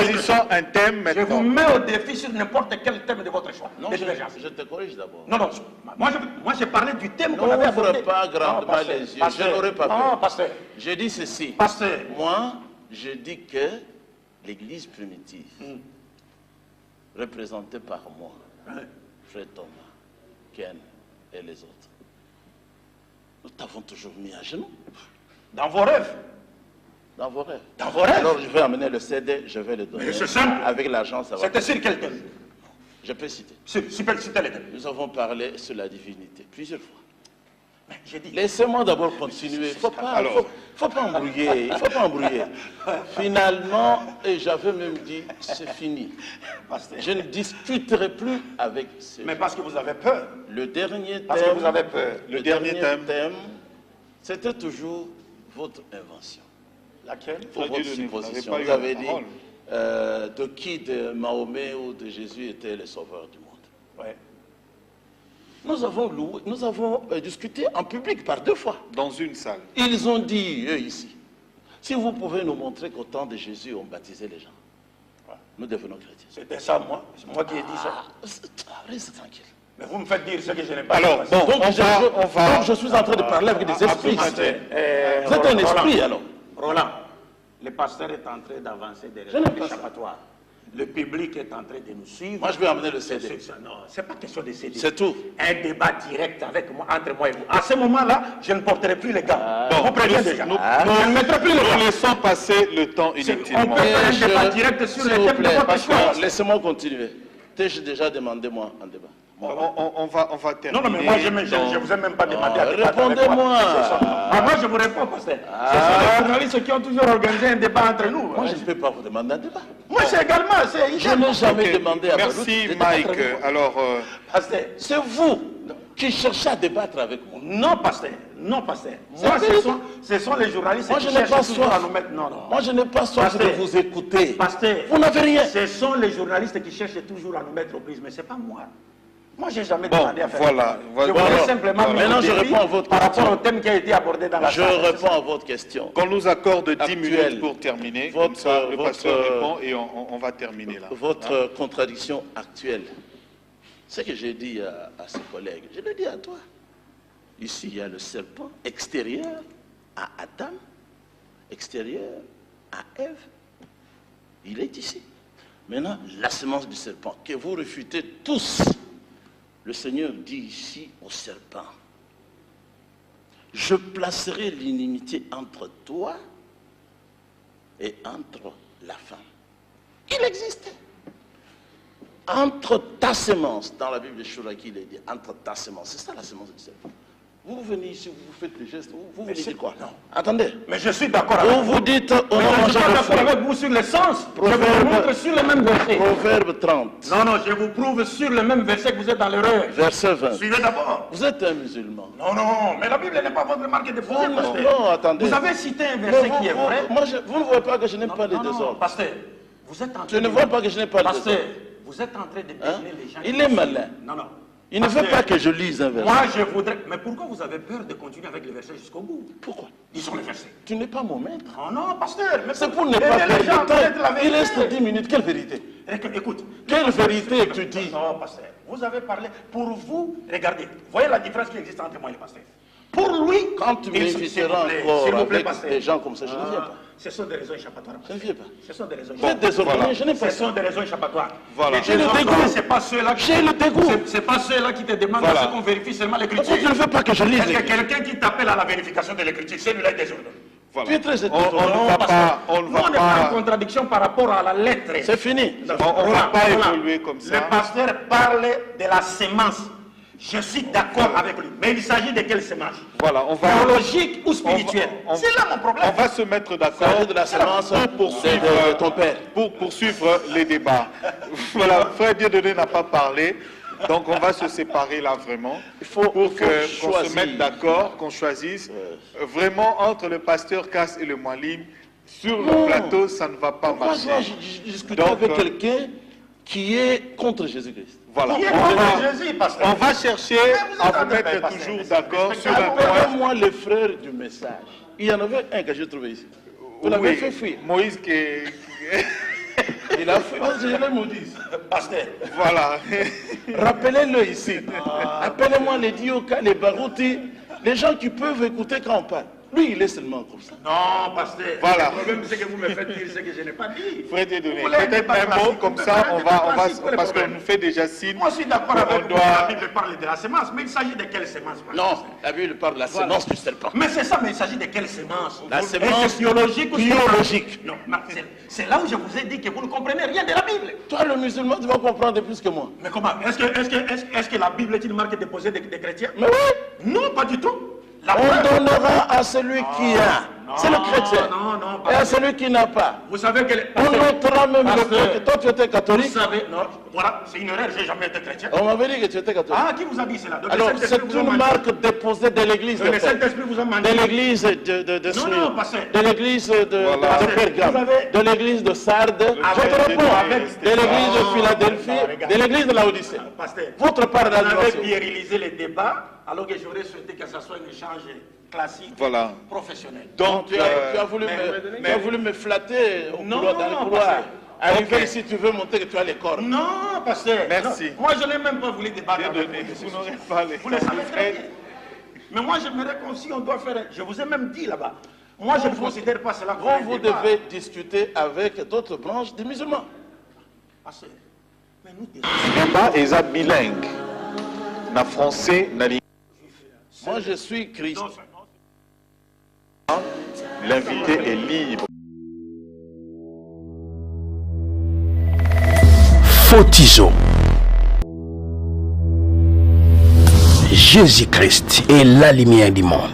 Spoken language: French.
choisissons un thème Je vous maintenant. mets au défi sur n'importe quel thème de votre choix. Non, de divergence. je te corrige d'abord. Non, non, moi j'ai parlé du thème qu'on Non, avait n'ouvre abordé. pas grandement pasteur, les yeux. pasteur. Je n'aurais pas Non, fait. pasteur. J'ai dit ceci. Pasteur. Moi, je dis que l'église primitive, représentée par moi, Frère Thomas, Ken et les autres, nous t'avons toujours mis à genoux. Dans vos rêves. Dans vos rêves. Dans vos rêves. Alors je vais amener le CD, je vais le donner. Mais c'est simple. Avec l'argent, ça va. C'était sur quel thème? Je peux citer. Super, c'était le thème. Nous avons parlé sur la divinité plusieurs fois. Mais j'ai dit. Laissez-moi d'abord continuer. Il ne faut pas embrouiller. Il faut pas embrouiller. Finalement, et j'avais même dit, c'est fini. Pasteur. Je ne discuterai plus avec ces Mais gens. parce que vous avez peur. Le dernier Parce que thème, vous avez peur. Le dernier thème. c'était toujours votre invention. Laquelle? Pour Dieu votre de nous, vous n'avez supposition. pas eu Vous la avez dit parole. de qui, de Mahomet ou de Jésus était le sauveur du monde. Ouais. Nous avons discuté en public par 2 fois. Dans une salle. Ils ont dit, eux ici, si vous pouvez nous montrer qu'au temps de Jésus, on baptisait les gens, nous devenons chrétiens. C'était ça, moi. C'est moi qui ai dit ça. Reste tranquille. Mais vous me faites dire ce que je n'ai pas Alors, dit. bon, Donc, on va... donc je suis en train de parler avec des esprits. Vous êtes un esprit alors. Roland, le pasteur est en train d'avancer des Je n'aime raisons pas ça. échappatoires. Le public est en train de nous suivre. Moi, je vais amener le CD. Non, c'est pas question de CD. C'est tout. Un débat direct avec moi, entre moi et vous. À ce moment-là, je ne porterai plus les gants. Bon, vous prévenez déjà. nous Je ne mettrai plus les nous gants. laissons passer le temps On inutilement. peut faire un débat direct sur S'il les vous thèmes de plaît, votre parce choix. que laissez-moi continuer. T'ai-je déjà demandé moi un débat? On va terminer. Non, mais moi, je ne vous ai même pas demandé à débattre avec répondez-moi. moi. Moi, je vous réponds, pasteur. Ce sont les journalistes qui ont toujours organisé un débat entre nous. Moi, je ne peux pas vous demander un débat. Moi, c'est également. Je n'ai jamais Ok, demandé à merci Baruch de débattre Mike. avec moi. Alors, Pasteur. C'est vous qui cherchez à débattre avec moi. Non, pasteur. Non, pasteur. C'est Moi, la vérité. ce sont les journalistes Moi, qui je n'ai cherchent pas toujours à soif. nous mettre... Non, non. Moi, je n'ai pas soif de Pasteur. vous écouter. Pasteur. Vous n'avez rien. Ce sont les journalistes qui cherchent toujours à nous mettre aux prises, mais ce n'est pas moi. Moi, je n'ai jamais Bon, demandé à faire voilà, ça. voilà. Je voulais Voilà. simplement Voilà. mettre au Maintenant, je défi réponds à votre par rapport question. au thème qui a été abordé dans la Je salle. réponds à votre question. qu'on nous accorde 10 Actuel. minutes pour terminer. Comme Votre- ça, le votre- pasteur répond et on va terminer là. Votre contradiction actuelle, ce que j'ai dit à ses collègues, je l'ai dit à toi. Ici, il y a le serpent extérieur à Adam, extérieur à Ève. Il est ici. Maintenant, la semence du serpent, que vous refutez tous. Le Seigneur dit ici au serpent, je placerai l'inimitié entre toi et entre la femme. Il existe. Entre ta semence, dans la Bible de Chouraki, il est dit, entre ta semence, c'est ça la semence du serpent. Vous venez ici, vous faites le geste, vous venez dire quoi? Non. Attendez. Mais je suis d'accord avec Vous vous dites, on Mais a je ne mangé suis pas le d'accord fruit. avec vous sur le sens. Je vous Proverbe- montre sur le même verset. Proverbe 30, Non, non, je vous prouve sur le même verset que vous êtes dans l'erreur. verset 20. Suivez d'abord. Vous êtes un musulman. Non, non, mais la Bible n'est pas votre marque de foi, Non, pasteur. non, attendez. Vous avez cité un Mais verset vous, qui est vrai. vous ne voyez pas que je n'ai pas de Non, non, désordre. pasteur, vous êtes en train Je ne de- vois pas que je n'ai pas de Pasteur, désordre. vous êtes en train de Hein? bénir les gens. Il qui est vous malin. suivent. Non, non. Il ne veut Pasteur, pas que je lise un verset. Moi, je voudrais... Mais pourquoi vous avez peur de continuer avec le verset jusqu'au bout? Pourquoi? Disons le verset. Tu n'es pas mon maître. Oh non, pasteur, mais C'est pour ne pas aider les gens à perdre connaître de la temps. Il vérité. reste 10 minutes. Quelle vérité? Écoute. Quelle vérité tu dis? Non, pasteur. Vous avez parlé. Pour vous, regardez. Voyez la différence qui existe entre moi et le pasteur. Pour lui, Quand tu il- m'inviteras s'il encore vous plaît, avec pasteur. des gens comme ça, je ne viens Ah, pas. Ce sont des raisons échappatoires. Je ne viens pas. Ce sont des raisons Vous êtes désordonné, Voilà. je n'ai pas Ce sont des raisons échappatoires. Voilà. Les J'ai le désordonnés, dégoût. c'est pas ceux-là qui... J'ai le dégoût. C'est pas ceux-là qui te demandent Voilà. à ce qu'on vérifie seulement l'écriture. Pourquoi tu ne veux pas que je lise Est-ce que l'écriture? quelqu'un qui t'appelle à la vérification de l'écriture, celui-là est désordonné? Voilà. Tu es très On étonné. ne va pas... On ne Nous, va on n'est pas en pas... contradiction par rapport à la lettre. C'est fini. On ne va pas évoluer comme ça. Le pasteur parle de la sémence. Je suis d'accord avec lui. Mais il s'agit de quelle sémence? Voilà, on va... Théologique ou spirituelle? on- C'est là mon problème. On va se mettre Ça d'accord veut dire de la semence pour poursuivre de ton père. Pour poursuivre les débats. Voilà, Frère Dieudonné n'a pas parlé, donc on va se séparer là vraiment. faut Pour qu'on choisir. se mette d'accord, qu'on choisisse. Vraiment, entre le pasteur Cass et le Moualim, sur Non. le plateau, ça ne va pas Pourquoi marcher. je discute Donc, avec quelqu'un qui est contre Jésus-Christ? Voilà, Qui est on contre va, Jésus, pasteur? on va chercher vous à êtes vous en train de mettre passer. toujours d'accord sur un point. Appelez-moi le frère du message. Il y en avait un que j'ai trouvé ici. Vous l'avez Oui, fait fuir. Moïse qui est... Il a fait, je l'ai maudit. Pasteur. Voilà. Rappelez-le ici. Appelez-moi les Dioka, les Barouti, les gens qui peuvent écouter quand on parle. Lui, il est seulement comme ça. Non, pasteur. Voilà. Le problème, c'est que vous me faites dire ce que je n'ai pas dit. Frère Dieudonné, Vous voulez un peut-être débat un mot classique, comme vous ça, faites un on débat va, classique, quel est le parce qu'on problème? nous fait déjà signe. Moi, je suis d'accord avec On vous. doit... La Bible parle de la semence, mais il s'agit de quelle semence? Non, la Bible parle de la sémence du serpent. Mais c'est ça, mais il s'agit de quelle semence? La Est-ce sémence que biologique ou biologique. Non, c'est là où je vous ai dit que vous ne comprenez rien de la Bible. Toi, le musulman, tu vas comprendre plus que moi. Mais comment? Est-ce que la Bible est une marque déposée des chrétiens? Mais oui, Non, pas du tout. La on preuve- donnera à celui qui a. C'est le chrétien. Non, Et à celui qui n'a pas. Vous savez que... On notera même le Pasteur, fait que toi, tu étais Vous catholique. savez, non, voilà, c'est une erreur, j'ai jamais été chrétien. On m'avait dit que tu étais catholique. Ah, qui vous a dit cela? Donc, le Alors, Saint-Esprit c'est vous a une menti. marque déposée de l'église de Le Père. Saint-Esprit vous a menti. De l'église de Smyrne, non, pasteur. de l'église de Voilà. Pergame, Vous avez- de l'église de Sardes, je te Avec- réponds, avec- de l'église de Non, Philadelphie, non, regarde. de l'église de Laodicée. Pasteur, Votre part vous avez d'admiration. puérilisé les débats, alors que j'aurais souhaité que ça soit un échange classique, Voilà. professionnel. Donc, Tu as voulu me flatter au Non, couloir, dans le non, couloir. pasteur. Arriver Ok. ici, tu veux montrer que tu as les corps. Non, pasteur. Merci. Non, moi, je n'ai même pas voulu débattre avec Dieudonné, vous. de ce vous n'aurez sujet. pas les Vous le savez très temps. bien. Mais moi, j'aimerais qu'on si on doit faire... Je vous ai même dit là-bas. Moi, je ne considère pas cela comme un Vous débat. devez discuter avec d'autres branches des musulmans. Pasteur, mais nous, débat est bilingue. Na français, na Moi, je suis chrétien. l'invité est libre. Photizo. Jésus-Christ est la lumière du monde.